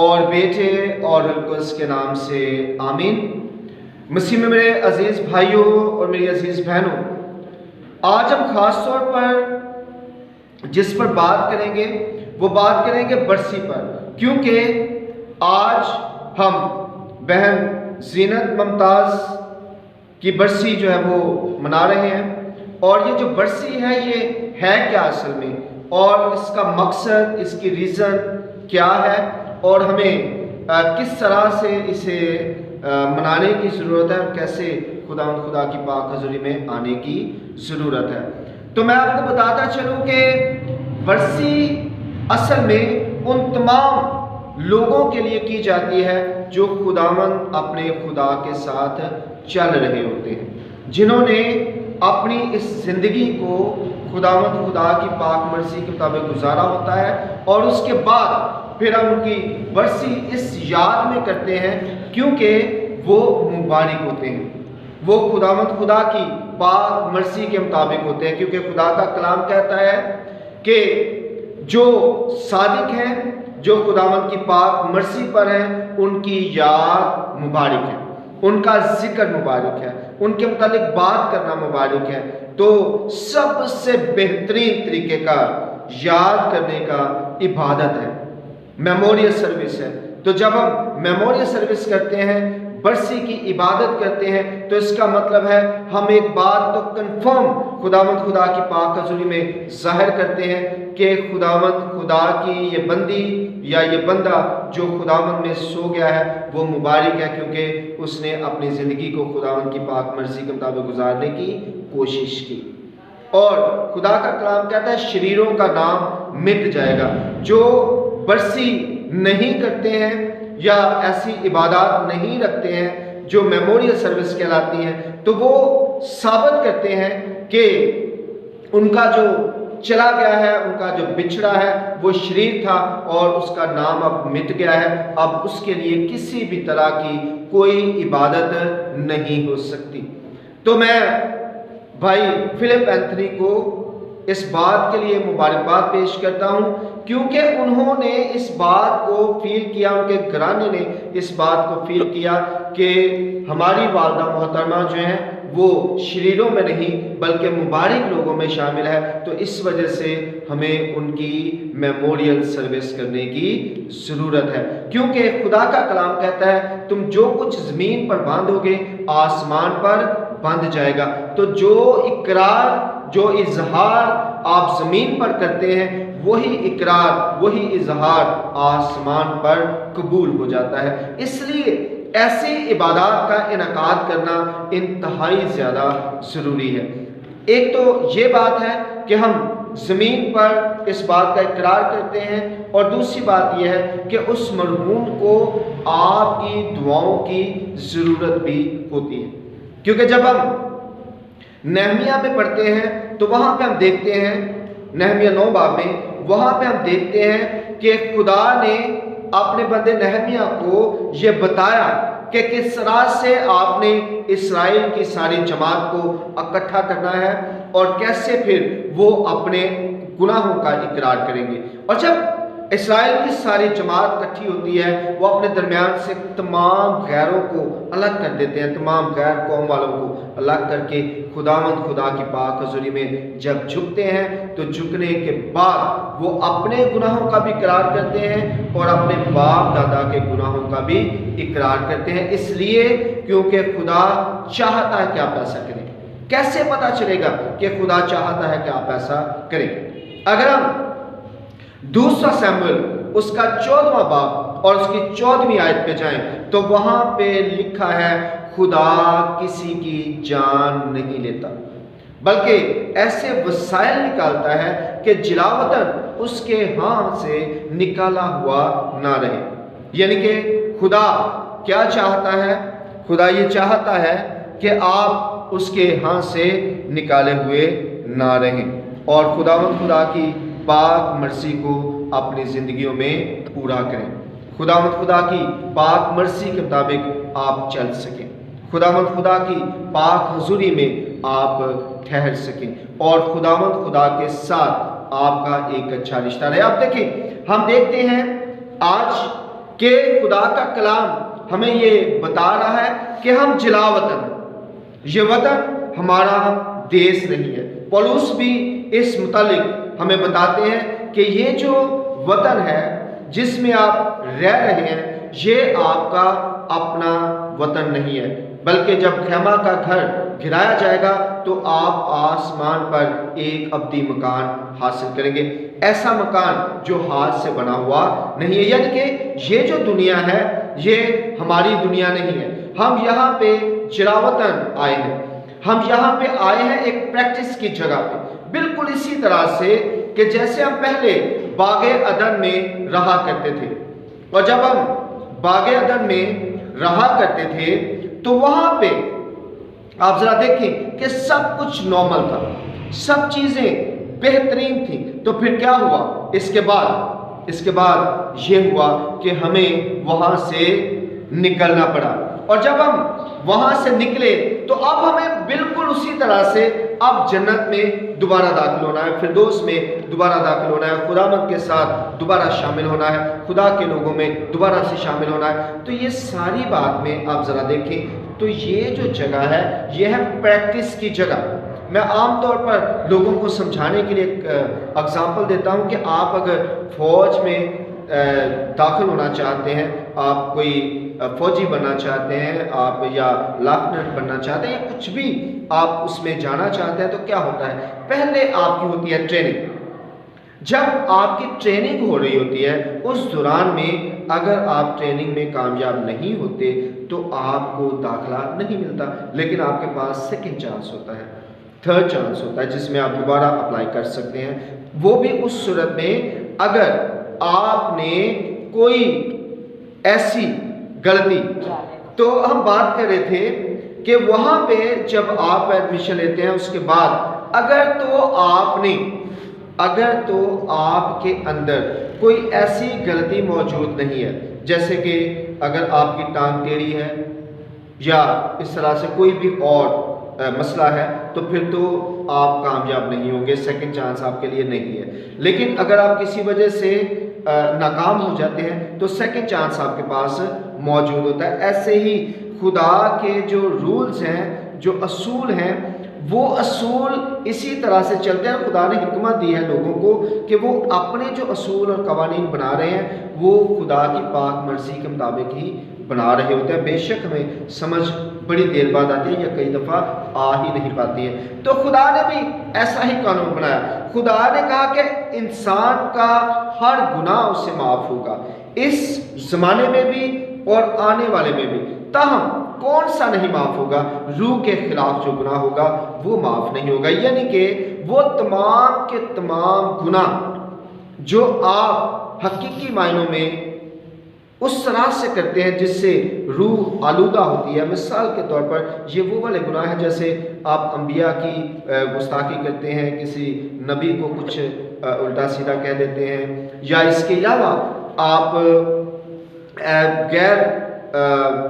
اور بیٹے اور روح القدس کے نام سے آمین۔ مسیح میں میرے عزیز بھائیوں اور میری عزیز بہنوں، آج ہم خاص طور پر جس پر بات کریں گے وہ بات کریں گے برسی پر، کیونکہ آج ہم بہن زینت ممتاز کی برسی جو ہے وہ منا رہے ہیں۔ اور یہ جو برسی ہے یہ ہے کیا اصل میں، اور اس کا مقصد، اس کی ریزن کیا ہے، اور ہمیں کس طرح سے اسے منانے کی ضرورت ہے اور کیسے خدا کی پاک حضوری میں آنے کی ضرورت ہے۔ تو میں آپ کو بتاتا چلوں کہ برسی اصل میں ان تمام لوگوں کے لیے کی جاتی ہے جو خداوند اپنے خدا کے ساتھ چل رہے ہوتے ہیں، جنہوں نے اپنی اس زندگی کو خداوند خدا کی پاک مرضی کے مطابق گزارا ہوتا ہے، اور اس کے بعد پھر ہم ان کی برسی اس یاد میں کرتے ہیں کیونکہ وہ مبارک ہوتے ہیں، وہ خداوند خدا کی پاک مرضی کے مطابق ہوتے ہیں، کیونکہ خدا کا کلام کہتا ہے کہ جو صادق ہیں، جو خداوند کی پاک مرضی پر ہیں، ان کی یاد مبارک ہے، ان کا ذکر مبارک ہے، ان کے متعلق بات کرنا مبارک ہے۔ تو سب سے بہترین طریقے کا یاد کرنے کا عبادت ہے، میموریل سروس ہے۔ تو جب ہم میموریل سروس کرتے ہیں، برسی کی عبادت کرتے ہیں، تو اس کا مطلب ہے ہم ایک بات تو کنفرم خداوند خدا کی پاک حضوری میں ظاہر کرتے ہیں کہ خداوند خدا کی یہ بندی یا یہ بندہ جو خداوند میں سو گیا ہے وہ مبارک ہے، کیونکہ اس نے اپنی زندگی کو خداوند کی پاک مرضی کے مطابق گزارنے کی کوشش کی۔ اور خدا کا کلام کہتا ہے شریروں کا نام مٹ جائے گا۔ جو برسی نہیں کرتے ہیں یا ایسی عبادات نہیں رکھتے ہیں جو میموریل سروس کہلاتی ہیں، تو وہ ثابت کرتے ہیں کہ ان کا جو چلا گیا ہے، ان کا جو بچھڑا ہے وہ شریر تھا، اور اس کا نام اب مٹ گیا ہے، اب اس کے لیے کسی بھی طرح کی کوئی عبادت نہیں ہو سکتی۔ تو میں بھائی فلپ اینتھنی کو اس بات کے لیے مبارکباد پیش کرتا ہوں، کیونکہ انہوں نے اس بات کو فیل کیا، ان کے گھرانے نے اس بات کو فیل کیا کہ ہماری والدہ محترمہ جو ہیں وہ شریروں میں نہیں بلکہ مبارک لوگوں میں شامل ہے، تو اس وجہ سے ہمیں ان کی میموریل سروس کرنے کی ضرورت ہے، کیونکہ خدا کا کلام کہتا ہے تم جو کچھ زمین پر باندھو گے آسمان پر بندھ جائے گا۔ تو جو اقرار، جو اظہار آپ زمین پر کرتے ہیں، وہی اقرار، وہی اظہار آسمان پر قبول ہو جاتا ہے۔ اس لیے ایسی عبادات کا انعقاد کرنا انتہائی زیادہ ضروری ہے۔ ایک تو یہ بات ہے کہ ہم زمین پر اس بات کا اقرار کرتے ہیں، اور دوسری بات یہ ہے کہ اس مرحوم کو آپ کی دعاؤں کی ضرورت بھی ہوتی ہے، کیونکہ جب ہم نہمیہ میں پڑھتے ہیں تو وہاں پہ ہم دیکھتے ہیں، نہمیہ 9 باب میں وہاں پہ ہم دیکھتے ہیں کہ خدا نے اپنے بندے نہمیہ کو یہ بتایا کہ کس طرح سے آپ نے اسرائیل کی ساری جماعت کو اکٹھا کرنا ہے، اور کیسے پھر وہ اپنے گناہوں کا اقرار کریں گے۔ اور جب اسرائیل کی ساری جماعت اکٹھی ہوتی ہے، وہ اپنے درمیان سے تمام غیروں کو الگ کر دیتے ہیں، تمام غیر قوم والوں کو الگ کر کے خداوند خدا کی پاک حضوری میں جب جھکتے ہیں، تو جھکنے کے بعد وہ اپنے گناہوں کا بھی اقرار کرتے ہیں اور اپنے باپ دادا کے گناہوں کا بھی اقرار کرتے ہیں، اس لیے کیونکہ خدا چاہتا ہے کہ آپ ایسا کریں۔ کیسے پتا چلے گا کہ خدا چاہتا ہے کہ آپ ایسا کریں؟ اگر ہم دوسرا سیموئیل اس کا 14واں باب اور اس کی 14ویں آیت پہ جائیں تو وہاں پہ لکھا ہے خدا کسی کی جان نہیں لیتا بلکہ ایسے وسائل نکالتا ہے کہ جلاوطن اس کے ہاتھ سے نکالا ہوا نہ رہے۔ یعنی کہ خدا کیا چاہتا ہے؟ خدا یہ چاہتا ہے کہ آپ اس کے ہاتھ سے نکالے ہوئے نہ رہیں، اور خدا کی پاک مرضی کو اپنی زندگیوں میں پورا کریں، خدا کی پاک مرضی کے مطابق آپ چل سکیں، خدا کی پاک حضوری میں آپ ٹھہر سکیں، اور خدا کے ساتھ آپ کا ایک اچھا رشتہ رہے۔ آپ دیکھیں، ہم دیکھتے ہیں آج کہ خدا کا کلام ہمیں یہ بتا رہا ہے کہ ہم جلا وطن ہیں، یہ وطن ہمارا دیس نہیں ہے۔ پولس بھی اس متعلق ہمیں بتاتے ہیں کہ یہ جو وطن ہے جس میں آپ رہ رہے ہیں یہ آپ کا اپنا وطن نہیں ہے، بلکہ جب خیمہ کا گھر گرایا جائے گا تو آپ آسمان پر ایک ابدی مکان حاصل کریں گے، ایسا مکان جو ہاتھ سے بنا ہوا نہیں ہے۔ یعنی کہ یہ جو دنیا ہے یہ ہماری دنیا نہیں ہے، ہم یہاں پہ جلاوطن آئے ہیں، ہم یہاں پہ آئے ہیں ایک پریکٹس کی جگہ پہ، بالکل اسی طرح سے کہ جیسے ہم پہلے باغ عدن میں رہا کرتے تھے، اور جب ہم باغ عدن میں رہا کرتے تھے تو وہاں پہ آپ ذرا دیکھیں کہ سب کچھ نارمل تھا، سب چیزیں بہترین تھیں۔ تو پھر کیا ہوا؟ اس کے بعد یہ ہوا کہ ہمیں وہاں سے نکلنا پڑا، اور جب ہم وہاں سے نکلے تو اب ہمیں بالکل اسی طرح سے اب جنت میں دوبارہ داخل ہونا ہے، فردوس میں دوبارہ داخل ہونا ہے، خداوند کے ساتھ دوبارہ شامل ہونا ہے، خدا کے لوگوں میں دوبارہ سے شامل ہونا ہے۔ تو یہ ساری بات میں آپ ذرا دیکھیں تو یہ جو جگہ ہے یہ ہے پریکٹس کی جگہ۔ میں عام طور پر لوگوں کو سمجھانے کے لیے ایک اگزامپل دیتا ہوں کہ آپ اگر فوج میں داخل ہونا چاہتے ہیں، آپ کوئی فوجی بننا چاہتے ہیں، آپ یا لیفٹیننٹ بننا چاہتے ہیں، یا کچھ بھی آپ اس میں جانا چاہتے ہیں، تو کیا ہوتا ہے؟ پہلے آپ کی ہوتی ہے ٹریننگ۔ جب آپ کی ٹریننگ ہو رہی ہوتی ہے اس دوران میں اگر آپ ٹریننگ میں کامیاب نہیں ہوتے تو آپ کو داخلہ نہیں ملتا، لیکن آپ کے پاس سیکنڈ چانس ہوتا ہے، تھرڈ چانس ہوتا ہے جس میں آپ دوبارہ اپلائی کر سکتے ہیں، وہ بھی اس صورت میں اگر آپ نے کوئی ایسی غلطی۔ تو ہم بات کر رہے تھے کہ وہاں پہ جب آپ ایڈمیشن لیتے ہیں اس کے بعد اگر تو آپ کے اندر کوئی ایسی غلطی موجود نہیں ہے، جیسے کہ اگر آپ کی ٹانگ ٹیڑھی ہے یا اس طرح سے کوئی بھی اور مسئلہ ہے، تو پھر تو آپ کامیاب نہیں ہوں گے، سیکنڈ چانس آپ کے لیے نہیں ہے۔ لیکن اگر آپ کسی وجہ سے ناکام ہو جاتے ہیں تو سیکنڈ چانس آپ کے پاس موجود ہوتا ہے۔ ایسے ہی خدا کے جو رولز ہیں، جو اصول ہیں، وہ اصول اسی طرح سے چلتے ہیں۔ خدا نے حکمت دی ہے لوگوں کو کہ وہ اپنے جو اصول اور قوانین بنا رہے ہیں وہ خدا کی پاک مرضی کے مطابق ہی بنا رہے ہوتے ہیں۔ بے شک ہمیں سمجھ بڑی دیر بعد آتی ہے یا کئی دفعہ آ ہی نہیں پاتی ہے۔ تو خدا نے بھی ایسا ہی قانون بنایا۔ خدا نے کہا کہ انسان کا ہر گناہ اس سے معاف ہوگا، اس زمانے میں بھی اور آنے والے میں بھی۔ تاہم کون سا نہیں معاف ہوگا؟ روح کے خلاف جو گناہ ہوگا وہ معاف نہیں ہوگا۔ یعنی کہ وہ تمام کے تمام گناہ جو آپ حقیقی معنوں میں اس طرح سے کرتے ہیں جس سے روح آلودہ ہوتی ہے، مثال کے طور پر یہ وہ والے گناہ ہیں جیسے آپ انبیاء کی گستاخی کرتے ہیں، کسی نبی کو کچھ الٹا سیدھا کہہ دیتے ہیں، یا اس کے علاوہ آپ غیر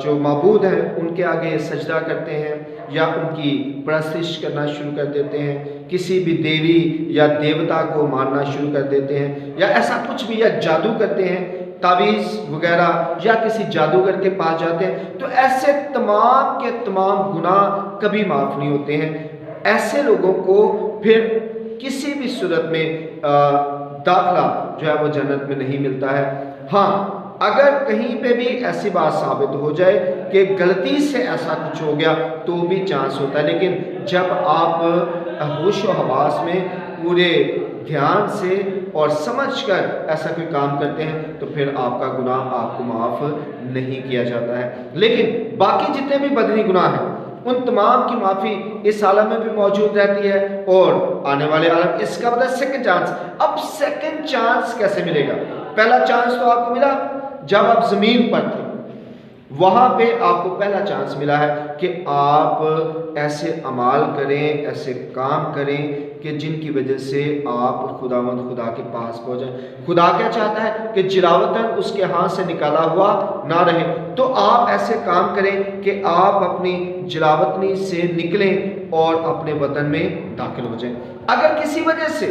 جو معبود ہیں ان کے آگے سجدہ کرتے ہیں یا ان کی پرستش کرنا شروع کر دیتے ہیں، کسی بھی دیوی یا دیوتا کو ماننا شروع کر دیتے ہیں، یا ایسا کچھ بھی، یا جادو کرتے ہیں، تعویذ وغیرہ، یا کسی جادوگر کے پاس جاتے ہیں، تو ایسے تمام کے تمام گناہ کبھی معاف نہیں ہوتے ہیں۔ ایسے لوگوں کو پھر کسی بھی صورت میں داخلہ جو ہے وہ جنت میں نہیں ملتا ہے۔ ہاں، اگر کہیں پہ بھی ایسی بات ثابت ہو جائے کہ غلطی سے ایسا کچھ ہو گیا تو بھی چانس ہوتا ہے، لیکن جب آپ ہوش و حواس میں پورے دھیان سے اور سمجھ کر ایسا کوئی کام کرتے ہیں تو پھر آپ کا گناہ آپ کو معاف نہیں کیا جاتا ہے۔ لیکن باقی جتنے بھی بدنی گناہ ہیں ان تمام کی معافی اس عالم میں بھی موجود رہتی ہے اور آنے والے عالم۔ اس کا مطلب سیکنڈ چانس۔ اب سیکنڈ چانس کیسے ملے گا؟ پہلا چانس تو آپ کو ملا جب آپ زمین پر تھے، وہاں پہ آپ کو پہلا چانس ملا ہے کہ آپ ایسے اعمال کریں، ایسے کام کریں کہ جن کی وجہ سے آپ خداوند خدا کے پاس پہنچیں۔ خدا کیا چاہتا ہے کہ جلاوطن اس کے ہاتھ سے نکالا ہوا نہ رہے، تو آپ ایسے کام کریں کہ آپ اپنی جلاوطنی سے نکلیں اور اپنے وطن میں داخل ہو جائیں۔ اگر کسی وجہ سے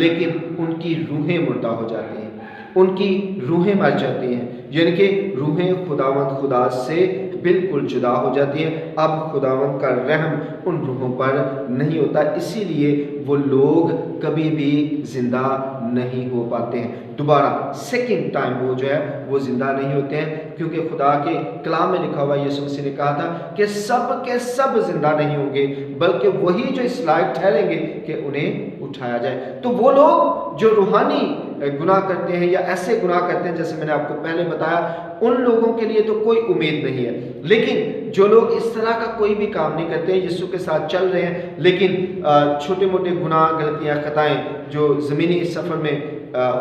لیکن ان کی روحیں مردہ ہو جاتی ہیں، ان کی روحیں مر جاتی ہیں، یعنی کہ روحیں خداوند خدا سے بالکل جدا ہو جاتی ہیں۔ اب خداوند کا رحم ان روحوں پر نہیں ہوتا، اسی لیے وہ لوگ کبھی بھی زندہ نہیں ہو پاتے ہیں، دوبارہ سیکنڈ ٹائم وہ جو ہے وہ زندہ نہیں ہوتے ہیں، کیونکہ خدا کے کلام میں لکھا ہوا یسوع مسیح نے کہا تھا کہ سب کے سب زندہ نہیں ہوں گے، بلکہ وہی جو اس لائق ٹھہریں گے کہ انہیں اٹھایا جائے۔ تو وہ لوگ جو روحانی گناہ کرتے ہیں یا ایسے گناہ کرتے ہیں جیسے میں نے آپ کو پہلے بتایا، ان لوگوں کے لیے تو کوئی امید نہیں ہے، لیکن جو لوگ اس طرح کا کوئی بھی کام نہیں کرتے ہیں، یسوع کے ساتھ چل رہے ہیں، لیکن چھوٹے موٹے گناہ، غلطیاں، خطائیں جو زمینی سفر میں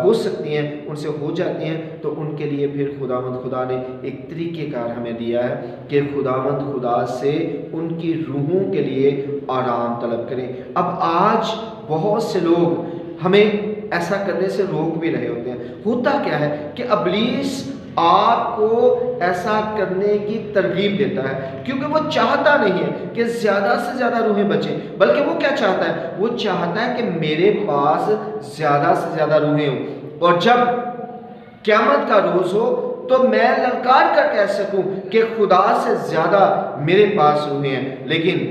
ہو سکتی ہیں ان سے ہو جاتی ہیں، تو ان کے لیے پھر خداوند خدا نے ایک طریقہ کار ہمیں دیا ہے کہ خداوند خدا سے ان کی روحوں کے لیے آرام طلب کریں۔ اب آج بہت سے لوگ ہمیں ایسا کرنے سے روک بھی رہے ہوتے ہیں۔ ہوتا کیا ہے کہ ابلیس آپ کو ایسا کرنے کی ترغیب دیتا ہے، کیونکہ وہ چاہتا نہیں ہے کہ زیادہ سے زیادہ روحیں بچیں، بلکہ وہ کیا چاہتا ہے؟ وہ چاہتا ہے کہ میرے پاس زیادہ سے زیادہ روحیں ہوں، اور جب قیامت کا روز ہو تو میں للکار کر کہہ سکوں کہ خدا سے زیادہ میرے پاس روحیں ہیں۔ لیکن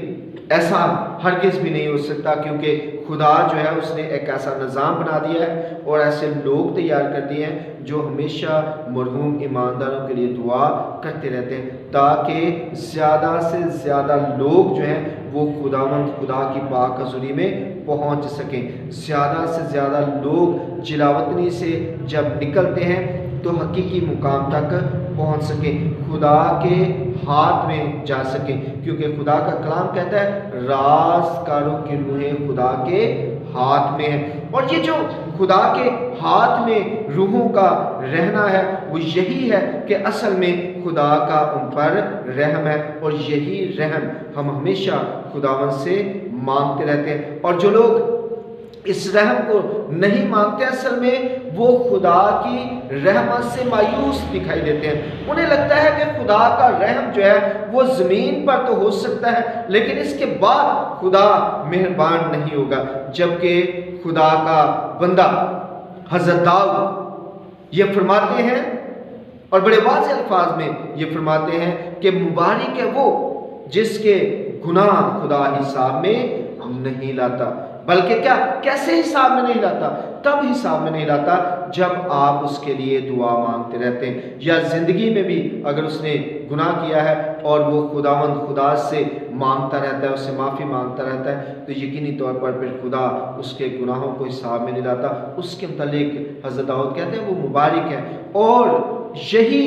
ایسا ہرگز بھی نہیں ہو سکتا، کیونکہ خدا جو ہے اس نے ایک ایسا نظام بنا دیا ہے اور ایسے لوگ تیار کر دیے ہیں جو ہمیشہ مرحوم ایمانداروں کے لیے دعا کرتے رہتے ہیں، تاکہ زیادہ سے زیادہ لوگ جو ہیں وہ خداوند خدا کی پاک حضوری میں پہنچ سکیں، زیادہ سے زیادہ لوگ جلاوطنی سے جب نکلتے ہیں تو حقیقی مقام تک پہنچ سکیں، خدا کے ہاتھ میں جا سکیں، کیونکہ خدا کا کلام کہتا ہے رازکاروں کی روحیں خدا کے ہاتھ میں ہیں۔ اور یہ جو خدا کے ہاتھ میں روحوں کا رہنا ہے وہ یہی ہے کہ اصل میں خدا کا ان پر رحم ہے، اور یہی رحم ہم ہمیشہ خداوند سے مانگتے رہتے ہیں۔ اور جو لوگ اس رحم کو نہیں مانگتے، اصل میں وہ خدا کی رحمت سے مایوس دکھائی دیتے ہیں۔ انہیں لگتا ہے کہ خدا کا رحم جو ہے وہ زمین پر تو ہو سکتا ہے، لیکن اس کے بعد خدا مہربان نہیں ہوگا، جبکہ خدا کا بندہ حضرت داؤد یہ فرماتے ہیں، اور بڑے واضح الفاظ میں یہ فرماتے ہیں کہ مبارک ہے وہ جس کے گناہ خدا حساب میں نہیں لاتا۔ بلکہ کیا، کیسے حساب میں نہیں لاتا؟ تب حساب میں نہیں لاتا جب آپ اس کے لیے دعا مانگتے رہتے ہیں، یا زندگی میں بھی اگر اس نے گناہ کیا ہے اور وہ خداوند خدا سے مانگتا رہتا ہے، اس سے معافی مانگتا رہتا ہے، تو یقینی طور پر پھر خدا اس کے گناہوں کو حساب میں نہیں لاتا۔ اس کے متعلق حضرت داؤد کہتے ہیں وہ مبارک ہے، اور یہی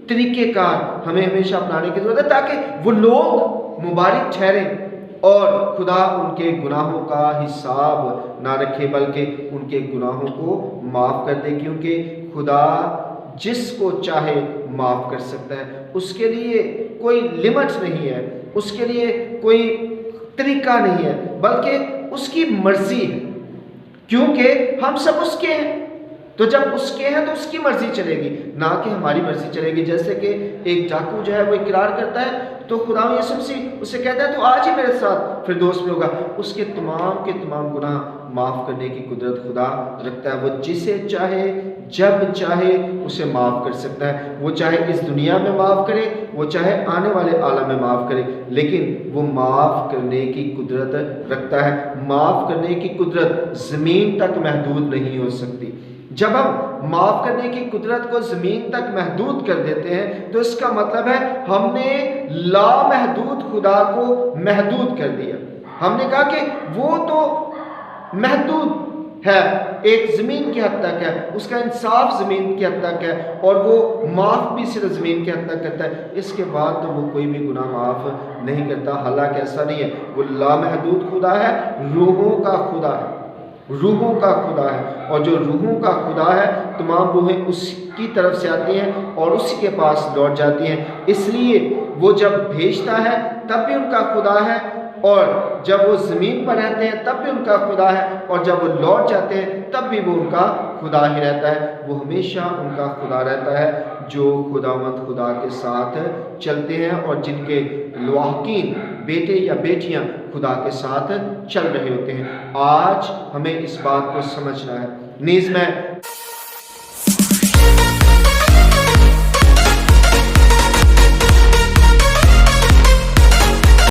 طریقہ کار ہمیں ہمیشہ اپنانے کی ضرورت ہے تاکہ وہ لوگ مبارک ٹھہریں اور خدا ان کے گناہوں کا حساب نہ رکھے، بلکہ ان کے گناہوں کو معاف کر دے، کیونکہ خدا جس کو چاہے معاف کر سکتا ہے۔ اس کے لیے کوئی لمٹ نہیں ہے، اس کے لیے کوئی طریقہ نہیں ہے، بلکہ اس کی مرضی ہے، کیونکہ ہم سب اس کے ہیں، تو جب اس کے ہیں تو اس کی مرضی چلے گی، نہ کہ ہماری مرضی چلے گی۔ جیسے کہ ایک ڈاکو جو ہے وہ اقرار کرتا ہے تو خدا یسوع مسیح اسے کہتا ہے تو آج ہی میرے ساتھ فردوس میں ہوگا۔ اس کے تمام گناہ معاف کرنے کی قدرت خدا رکھتا ہے، وہ جسے چاہے جب چاہے اسے معاف کر سکتا ہے، وہ چاہے اس دنیا میں معاف کرے، وہ چاہے آنے والے عالم میں معاف کرے، لیکن وہ معاف کرنے کی قدرت رکھتا ہے۔ معاف کرنے کی قدرت زمین تک محدود نہیں ہو سکتی۔ جب ہم معاف کرنے کی قدرت کو زمین تک محدود کر دیتے ہیں تو اس کا مطلب ہے ہم نے لامحدود خدا کو محدود کر دیا۔ ہم نے کہا کہ وہ تو محدود ہے، ایک زمین کی حد تک ہے، اس کا انصاف زمین کی حد تک ہے، اور وہ معاف بھی صرف زمین کی حد تک کرتا ہے، اس کے بعد تو وہ کوئی بھی گناہ معاف نہیں کرتا۔ حالانکہ ایسا نہیں ہے، وہ لامحدود خدا ہے، روحوں کا خدا ہے، روحوں کا خدا ہے، اور جو روحوں کا خدا ہے تمام روحیں اس کی طرف سے آتی ہیں اور اسی کے پاس لوٹ جاتی ہیں۔ اس لیے وہ جب بھیجتا ہے تب بھی ان کا خدا ہے، اور جب وہ زمین پر رہتے ہیں تب بھی ان کا خدا ہے، اور جب وہ لوٹ جاتے ہیں تب بھی وہ ان کا خدا ہی رہتا ہے۔ وہ ہمیشہ ان کا خدا رہتا ہے جو خداوند خدا کے ساتھ چلتے ہیں اور جن کے لواحقین بیٹے یا بیٹیاں خدا کے ساتھ چل رہے ہوتے ہیں۔ آج ہمیں اس بات کو سمجھنا ہے۔ نیز میں